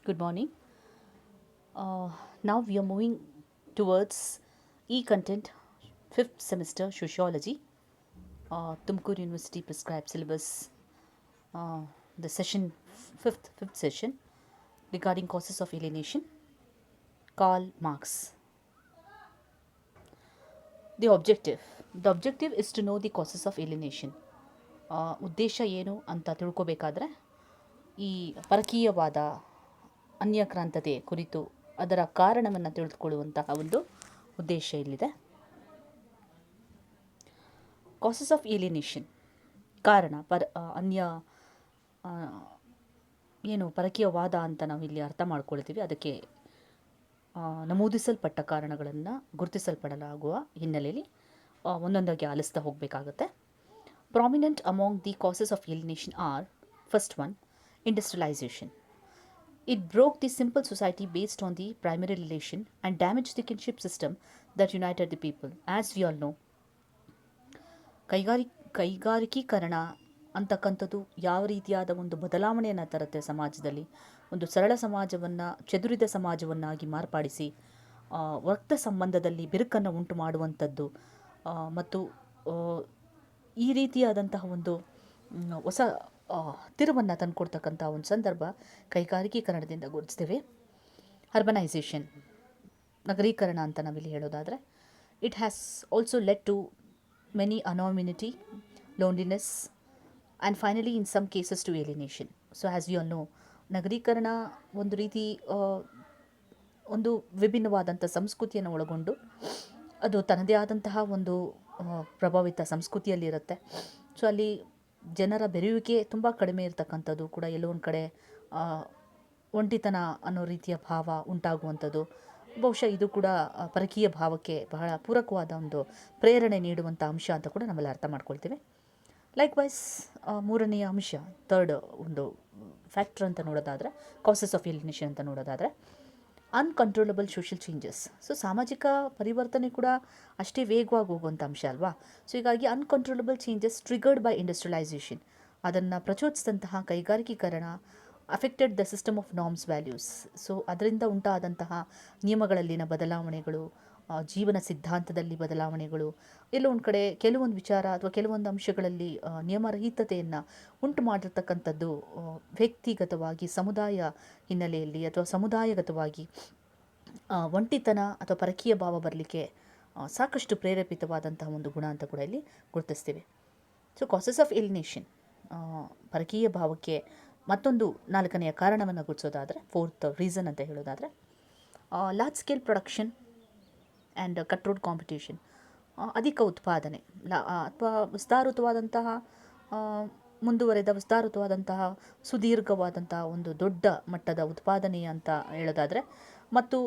Good morning. Now we are moving towards e-content, fifth semester sociology. Tumkur University prescribed syllabus. Uh, the session fifth session regarding causes of alienation. Karl Marx. The objective is to know the causes of alienation. ಉದ್ದೇಶ ಏನು ಅಂತ ತಿಳ್ಕೊಬೇಕಾದ್ರೆ ಈ ಪರಕೀಯವಾದ ಅನ್ಯಕ್ರಾಂತತೆ ಕುರಿತು ಅದರ ಕಾರಣವನ್ನು ತಿಳಿದುಕೊಳ್ಳುವಂತಹ ಒಂದು ಉದ್ದೇಶ ಇಲ್ಲಿದೆ. ಕಾಸಸ್ ಆಫ್ ಏಲಿನೇಷನ್ ಕಾರಣ ಅನ್ಯ ಆ, ಏನು ಪರಕೀಯವಾದ ಅಂತ ನಾವು ಇಲ್ಲಿ ಅರ್ಥ ಮಾಡ್ಕೊಳ್ತೀವಿ. ಅದಕ್ಕೆ ನಮೂದಿಸಲ್ಪಟ್ಟ ಕಾರಣಗಳನ್ನು ಗುರುತಿಸಲ್ಪಡಲಾಗುವ ಹಿನ್ನೆಲೆಯಲ್ಲಿ ಒಂದೊಂದಾಗಿ ಆಲಿಸ್ತಾ ಹೋಗಬೇಕಾಗುತ್ತೆ. Prominent among the causes of alienation are first one industrialization. It broke the simple society based on the primary relation and damaged the kinship system that united the people. As we all know, ಕೈಗಾರಿಕೀಕರಣ ಅಂತಕ್ಕಂಥದ್ದು ಯಾವ ರೀತಿಯಾದ ಒಂದು ಬದಲಾವಣೆಯನ್ನು ತರುತ್ತೆ ಸಮಾಜದಲ್ಲಿ. ಒಂದು ಸರಳ ಸಮಾಜವನ್ನು ಚದುರಿದ ಸಮಾಜವನ್ನಾಗಿ ಮಾರ್ಪಾಡಿಸಿ ರಕ್ತ ಸಂಬಂಧದಲ್ಲಿ ಬಿರುಕನ್ನು ಉಂಟು ಮಾಡುವಂಥದ್ದು ಮತ್ತು ಈ ರೀತಿಯಾದಂತಹ ಒಂದು ಹೊಸ ತಿರುವನ್ನು ತಂದುಕೊಡ್ತಕ್ಕಂಥ ಒಂದು ಸಂದರ್ಭ ಕೈಗಾರಿಕೀಕರಣದಿಂದ ಗುರುತಿಸ್ತೇವೆ. ಅರ್ಬನೈಸೇಷನ್, ನಗರೀಕರಣ ಅಂತ ನಾವಿಲ್ಲಿ ಹೇಳೋದಾದರೆ, it has also led to many anonymity, loneliness and finally in some cases to alienation. So as you all know, ನಗರೀಕರಣ ಒಂದು ರೀತಿ ಒಂದು ವಿಭಿನ್ನವಾದಂಥ ಸಂಸ್ಕೃತಿಯನ್ನು ಒಳಗೊಂಡು ಅದು ತನ್ನದೇ ಆದಂತಹ ಒಂದು ಪ್ರಭಾವಿತ ಸಂಸ್ಕೃತಿಯಲ್ಲಿರುತ್ತೆ. ಸೊ ಅಲ್ಲಿ ಜನರ ಬೆರೆಯುವಿಕೆ ತುಂಬ ಕಡಿಮೆ ಇರತಕ್ಕಂಥದ್ದು ಕೂಡ ಎಲ್ಲೋ ಒಂದು ಕಡೆ ಒಂಟಿತನ ಅನ್ನೋ ರೀತಿಯ ಭಾವ ಉಂಟಾಗುವಂಥದ್ದು. ಬಹುಶಃ ಇದು ಕೂಡ ಪರಕೀಯ ಭಾವಕ್ಕೆ ಬಹಳ ಪೂರಕವಾದ ಒಂದು ಪ್ರೇರಣೆ ನೀಡುವಂಥ ಅಂಶ ಅಂತ ಕೂಡ ನಾವೆಲ್ಲ ಅರ್ಥ ಮಾಡ್ಕೊಳ್ತೇವೆ. ಲೈಕ್ವೈಸ್ ಮೂರನೆಯ ಅಂಶ, ಥರ್ಡ್ ಒಂದು ಫ್ಯಾಕ್ಟರ್ ಅಂತ ನೋಡೋದಾದರೆ, ಕಾಸಸ್ ಆಫ್ ಏಲಿನೇಷನ್ ಅಂತ ನೋಡೋದಾದರೆ, ಅನ್ಕಂಟ್ರೋಲಬಲ್ ಸೋಷಿಯಲ್ ಚೇಂಜಸ್. ಸೊ ಸಾಮಾಜಿಕ ಪರಿವರ್ತನೆ ಕೂಡ ಅಷ್ಟೇ ವೇಗವಾಗಿ ಹೋಗುವಂಥ ಅಂಶ ಅಲ್ವಾ. ಸೊ ಹೀಗಾಗಿ uncontrollable changes triggered by industrialization, ಅದನ್ನು ಪ್ರಚೋದಿಸಿದಂತಹ ಕೈಗಾರಿಕೀಕರಣ affected the system of norms values. So ಅದರಿಂದ ಉಂಟಾದಂತಹ ನಿಯಮಗಳಲ್ಲಿನ ಬದಲಾವಣೆಗಳು, ಜೀವನ ಸಿದ್ಧಾಂತದಲ್ಲಿ ಬದಲಾವಣೆಗಳು, ಎಲ್ಲೋ ಒಂದು ಕಡೆ ಕೆಲವೊಂದು ವಿಚಾರ ಅಥವಾ ಕೆಲವೊಂದು ಅಂಶಗಳಲ್ಲಿ ನಿಯಮರಹಿತತೆಯನ್ನು ಉಂಟು ಮಾಡಿರ್ತಕ್ಕಂಥದ್ದು ವ್ಯಕ್ತಿಗತವಾಗಿ ಸಮುದಾಯ ಹಿನ್ನೆಲೆಯಲ್ಲಿ ಅಥವಾ ಸಮುದಾಯಗತವಾಗಿ ಒಂಟಿತನ ಅಥವಾ ಪರಕೀಯ ಭಾವ ಬರಲಿಕ್ಕೆ ಸಾಕಷ್ಟು ಪ್ರೇರೇಪಿತವಾದಂತಹ ಒಂದು ಗುಣ ಅಂತ ಕೂಡ ಇಲ್ಲಿ ಗುರುತಿಸ್ತೀವಿ. ಸೊ ಕಾಸಸ್ ಆಫ್ ಏಲಿನೇಷನ್, ಪರಕೀಯ ಭಾವಕ್ಕೆ ಮತ್ತೊಂದು ನಾಲ್ಕನೆಯ ಕಾರಣವನ್ನು ಗುರುತಿಸೋದಾದರೆ, ಫೋರ್ತ್ ರೀಸನ್ ಅಂತ ಹೇಳೋದಾದರೆ, large scale production and cutthroat competition. ಅಧಿಕ ಉತ್ಪಾದನೆ ಅಥವಾ ವಿಸ್ತಾರವಾದಂತಹ ಸುದೀರ್ಘವಾದಂತಹ ಒಂದು ದೊಡ್ಡ ಮಟ್ಟದ ಉತ್ಪಾದನೆ ಅಂತ ಹೇಳೋದಾದರೆ, ಮತ್ತು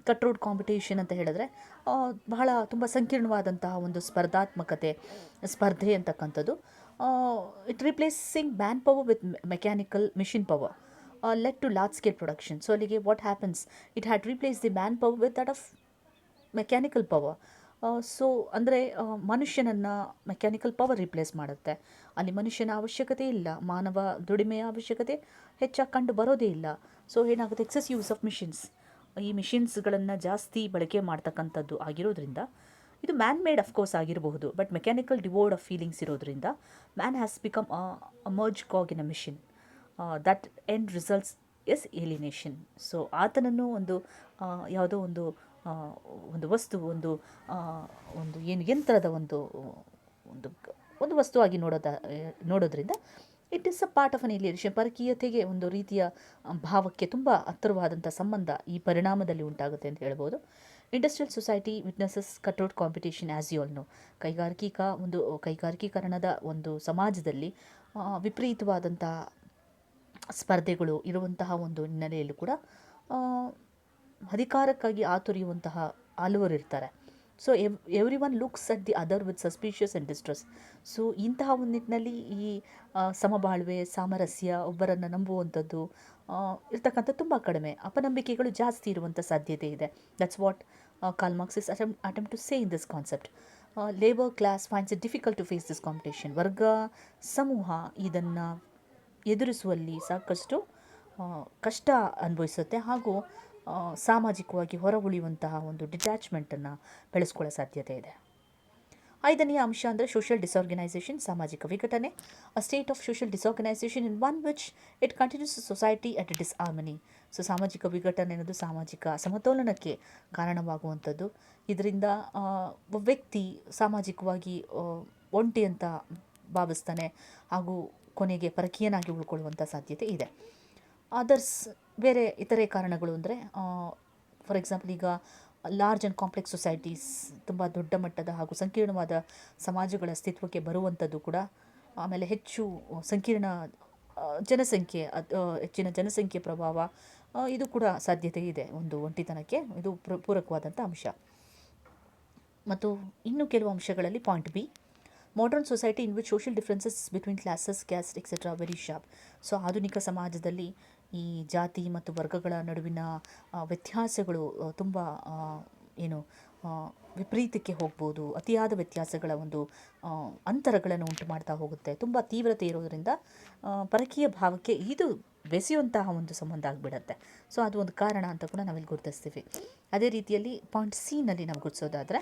ಕಟ್ರೋಡ್ ಕಾಂಪಿಟೇಷನ್ ಅಂತ ಹೇಳಿದ್ರೆ ಬಹಳ ತುಂಬ ಸಂಕೀರ್ಣವಾದಂತಹ ಒಂದು ಸ್ಪರ್ಧೆ ಅಂತಕ್ಕಂಥದ್ದು. It replacing manpower with mechanical machine power led to large scale production. So ಅಲ್ಲಿಗೆ what happens, it had replace the manpower with that of mechanical power. So ಅಂದರೆ ಮನುಷ್ಯನನ್ನು ಮೆಕ್ಯಾನಿಕಲ್ ಪವರ್ ರಿಪ್ಲೇಸ್ ಮಾಡುತ್ತೆ. ಅಲ್ಲಿ ಮನುಷ್ಯನ ಅವಶ್ಯಕತೆ ಇಲ್ಲ, ಮಾನವ ದುಡಿಮೆಯ ಅವಶ್ಯಕತೆ ಹೆಚ್ಚಾಗಿ ಕಂಡು ಬರೋದೇ ಇಲ್ಲ. ಸೊ ಏನಾಗುತ್ತೆ, ಎಕ್ಸೆಸ್ ಯೂಸ್ ಆಫ್ ಮಿಷಿನ್ಸ್, ಈ ಮಿಷಿನ್ಸ್ಗಳನ್ನು ಜಾಸ್ತಿ ಬಳಕೆ ಮಾಡ್ತಕ್ಕಂಥದ್ದು ಆಗಿರೋದ್ರಿಂದ, ಇದು ಮ್ಯಾನ್ ಮೇಡ್ ಅಫ್ಕೋರ್ಸ್ ಆಗಿರಬಹುದು, ಬಟ್ ಮೆಕ್ಯಾನಿಕಲ್ ಡಿವೋರ್ಡ್ ಆಫ್ ಫೀಲಿಂಗ್ಸ್ ಇರೋದ್ರಿಂದ man has become a mere cog in a machine. That end results is alienation. So ಆತನನ್ನು ಒಂದು ಯಾವುದೋ ಒಂದು ವಸ್ತು, ಒಂದು ಏನು ಯಂತ್ರದ ಒಂದು ಒಂದು ವಸ್ತುವಾಗಿ ನೋಡೋದ್ರಿಂದ it is a part of an alienation. ಪರಕೀಯತೆಗೆ ಒಂದು ರೀತಿಯ ಭಾವಕ್ಕೆ ತುಂಬ ಹತ್ತಿರವಾದಂಥ ಸಂಬಂಧ ಈ ಪರಿಣಾಮದಲ್ಲಿ ಉಂಟಾಗುತ್ತೆ ಅಂತ ಹೇಳ್ಬೋದು. Industrial society witnesses cutthroat competition as you all know. ಕೈಗಾರಿಕೀಕರಣದ ಒಂದು ಸಮಾಜದಲ್ಲಿ ವಿಪರೀತವಾದಂಥ ಸ್ಪರ್ಧೆಗಳು ಇರುವಂತಹ ಒಂದು ಹಿನ್ನೆಲೆಯಲ್ಲೂ ಕೂಡ ಅಧಿಕಾರಕ್ಕಾಗಿ ಆತುರಿಯುವಂತಹ ಹಲವರು ಇರ್ತಾರೆ. So every one looks at the other with suspicious and distress. So ಇಂತಹ ಒಂದು ನಿಟ್ಟಿನಲ್ಲಿ ಈ ಸಮಬಾಳ್ವೆ, ಸಾಮರಸ್ಯ, ಒಬ್ಬರನ್ನು ನಂಬುವಂಥದ್ದು ಇರ್ತಕ್ಕಂಥ ತುಂಬ ಕಡಿಮೆ, ಅಪನಂಬಿಕೆಗಳು ಜಾಸ್ತಿ ಇರುವಂಥ ಸಾಧ್ಯತೆ ಇದೆ. That's what Karl Marx is attempt to say in this concept. Labour class finds it difficult to face this competition. ವರ್ಗ ಸಮೂಹ ಇದನ್ನು ಎದುರಿಸುವಲ್ಲಿ ಸಾಕಷ್ಟು ಕಷ್ಟ ಅನುಭವಿಸುತ್ತೆ ಹಾಗೂ ಸಾಮಾಜಿಕವಾಗಿ ಹೊರ ಉಳಿಯುವಂತಹ ಒಂದು ಡಿಟ್ಯಾಚ್ಮೆಂಟನ್ನು ಬೆಳೆಸ್ಕೊಳ್ಳೋ ಸಾಧ್ಯತೆ ಇದೆ. ಐದನೆಯ ಅಂಶ ಅಂದರೆ ಸೋಷಿಯಲ್ ಡಿಸಾರ್ಗನೈಸೇಷನ್, ಸಾಮಾಜಿಕ ವಿಘಟನೆ. A state of social disorganization in one which it continues society at disharmony. So ಸಾಮಾಜಿಕ ವಿಘಟನೆ ಅನ್ನೋದು ಸಾಮಾಜಿಕ ಅಸಮತೋಲನಕ್ಕೆ ಕಾರಣವಾಗುವಂಥದ್ದು. ಇದರಿಂದ ವ್ಯಕ್ತಿ ಸಾಮಾಜಿಕವಾಗಿ ಒಂಟಿ ಅಂತ ಭಾವಿಸ್ತಾನೆ ಹಾಗೂ ಕೊನೆಗೆ ಪರಕೀಯನಾಗಿ ಉಳ್ಕೊಳ್ಳುವಂಥ ಸಾಧ್ಯತೆ ಇದೆ. ಅದರ್ಸ್ ಬೇರೆ ಇತರೆ ಕಾರಣಗಳು ಅಂದರೆ ಫಾರ್ ಎಕ್ಸಾಂಪಲ್ ಈಗ ಲಾರ್ಜ್ ಆ್ಯಂಡ್ ಕಾಂಪ್ಲೆಕ್ಸ್ ಸೊಸೈಟೀಸ್, ತುಂಬ ದೊಡ್ಡ ಮಟ್ಟದ ಹಾಗೂ ಸಂಕೀರ್ಣವಾದ ಸಮಾಜಗಳ ಅಸ್ತಿತ್ವಕ್ಕೆ ಬರುವಂಥದ್ದು ಕೂಡ. ಆಮೇಲೆ ಹೆಚ್ಚು ಸಂಕೀರ್ಣ ಜನಸಂಖ್ಯೆ, ಹೆಚ್ಚಿನ ಜನಸಂಖ್ಯೆ ಪ್ರಭಾವ, ಇದು ಕೂಡ ಸಾಧ್ಯತೆ ಇದೆ ಒಂದು ಒಂಟಿತನಕ್ಕೆ. ಇದು ಪೂರಕವಾದಂಥ ಅಂಶ. ಮತ್ತು ಇನ್ನು ಕೆಲವು ಅಂಶಗಳಲ್ಲಿ point B, modern society in which social differences between classes, caste etcetera very sharp. So ಆಧುನಿಕ ಸಮಾಜದಲ್ಲಿ ಈ ಜಾತಿ ಮತ್ತು ವರ್ಗಗಳ ನಡುವಿನ ವ್ಯತ್ಯಾಸಗಳು ತುಂಬ ವಿಪರೀತಕ್ಕೆ ಹೋಗ್ಬೋದು. ಅತಿಯಾದ ವ್ಯತ್ಯಾಸಗಳ ಒಂದು ಅಂತರಗಳನ್ನು ಉಂಟು ಮಾಡ್ತಾ ಹೋಗುತ್ತೆ. ತುಂಬ ತೀವ್ರತೆ ಇರೋದರಿಂದ ಪರಕೀಯ ಭಾವಕ್ಕೆ ಇದು ಬೆಸೆಯುವಂತಹ ಒಂದು ಸಂಬಂಧ ಆಗಿಬಿಡತ್ತೆ. ಸೊ ಅದು ಒಂದು ಕಾರಣ ಅಂತ ಕೂಡ ನಾವಿಲ್ಲಿ ಗುರುತಿಸ್ತೀವಿ. ಅದೇ ರೀತಿಯಲ್ಲಿ ಪಾಯಿಂಟ್ ಸಿನಲ್ಲಿ ನಾವು ಗುರುತಿಸೋದಾದರೆ,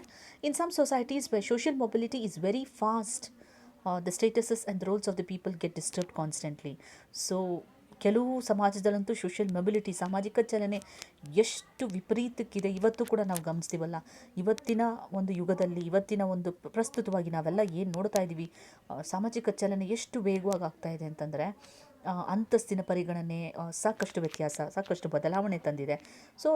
in some societies why social mobility is very fast, the statuses and the roles of the people get disturb constantly. So ಕೆಲವು ಸಮಾಜದಲ್ಲಂತೂ ಸೋಷಿಯಲ್ ಮೊಬಿಲಿಟಿ, ಸಾಮಾಜಿಕ ಚಲನೆ ಎಷ್ಟು ವಿಪರೀತಕ್ಕಿದೆ ಇವತ್ತು ಕೂಡ ನಾವು ಗಮನಿಸ್ತೀವಲ್ಲ. ಇವತ್ತಿನ ಒಂದು ಯುಗದಲ್ಲಿ, ಇವತ್ತಿನ ಒಂದು ಪ್ರಸ್ತುತವಾಗಿ ನಾವೆಲ್ಲ ಏನು ನೋಡ್ತಾ ಇದ್ದೀವಿ, ಸಾಮಾಜಿಕ ಚಲನೆ ಎಷ್ಟು ವೇಗವಾಗಿ ಆಗ್ತಾ ಇದೆ ಅಂತಂದರೆ ಅಂತಸ್ತಿನ ಪರಿಗಣನೆ ಸಾಕಷ್ಟು ವ್ಯತ್ಯಾಸ, ಸಾಕಷ್ಟು ಬದಲಾವಣೆ ತಂದಿದೆ. ಸೊ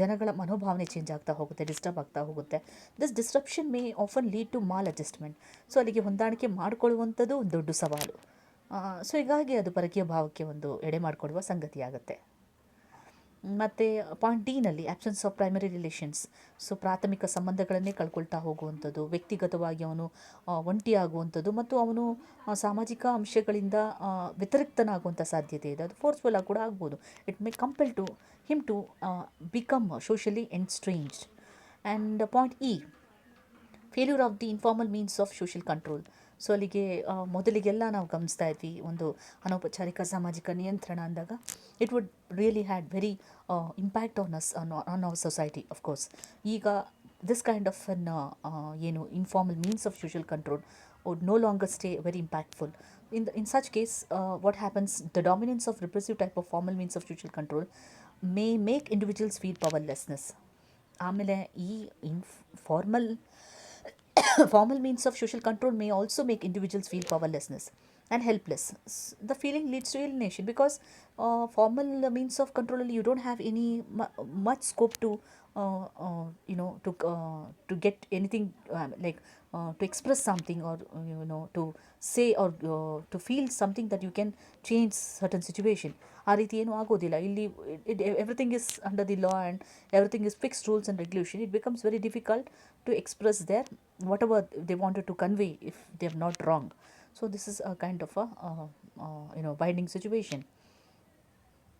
ಜನಗಳ ಮನೋಭಾವನೆ ಚೇಂಜ್ ಆಗ್ತಾ ಹೋಗುತ್ತೆ, ಡಿಸ್ಟರ್ಬ್ ಆಗ್ತಾ ಹೋಗುತ್ತೆ. This disruption may often lead to maladjustment. So ಅಲ್ಲಿಗೆ ಹೊಂದಾಣಿಕೆ ಮಾಡಿಕೊಳ್ಳುವಂಥದ್ದು ಒಂದು ದೊಡ್ಡ ಸವಾಲು. ಸೊ ಹೀಗಾಗಿ ಅದು ಪರಕೀಯ ಭಾವಕ್ಕೆ ಒಂದು ಎಡೆ ಮಾಡಿಕೊಡುವ ಸಂಗತಿಯಾಗುತ್ತೆ. ಮತ್ತು ಪಾಯಿಂಟ್ ಡಿನಲ್ಲಿ absence of primary relations. So ಪ್ರಾಥಮಿಕ ಸಂಬಂಧಗಳನ್ನೇ ಕಳ್ಕೊಳ್ತಾ ಹೋಗುವಂಥದ್ದು, ವ್ಯಕ್ತಿಗತವಾಗಿ ಅವನು ಒಂಟಿಯಾಗುವಂಥದ್ದು ಮತ್ತು ಅವನು ಸಾಮಾಜಿಕ ಅಂಶಗಳಿಂದ ವ್ಯತಿರಿಕ್ತನಾಗುವಂಥ ಸಾಧ್ಯತೆ ಇದೆ. ಅದು ಫೋರ್ಸ್ಫುಲ್ ಆಗಿ ಕೂಡ ಆಗ್ಬೋದು. It may compel to him to become socially estranged. And point E, failure of the informal means of social control. So ಅಲ್ಲಿಗೆ ಮೊದಲಿಗೆಲ್ಲ ನಾವು ಗಮನಿಸ್ತಾ ಇದ್ವಿ ಒಂದು ಅನೌಪಚಾರಿಕ ಸಾಮಾಜಿಕ ನಿಯಂತ್ರಣ ಅಂದಾಗ it would really had very impact on us, on our society. Of course ಈಗ this kind of an informal means of social control would no longer stay very impactful. In such case, what happens, the dominance of repressive type of formal means of social control may make individuals feel powerlessness. ಆಮೇಲೆ ಈ formal means of social control may also make individuals feel powerlessness and helpless. The feeling leads to alienation because formal means of control, you don't have any much scope to to get anything to express something or to say or to feel something that you can change certain situation. ಆ ರೀತಿ ಏನೂ ಆಗೋದಿಲ್ಲ ಇಲ್ಲಿ. everything is under the law and everything is fixed rules and regulation. It becomes very difficult to express their whatever they wanted to convey if they are not wrong. So this is a kind of a binding situation.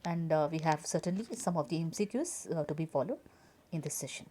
And we have certainly some of the MCQs to be followed in this session.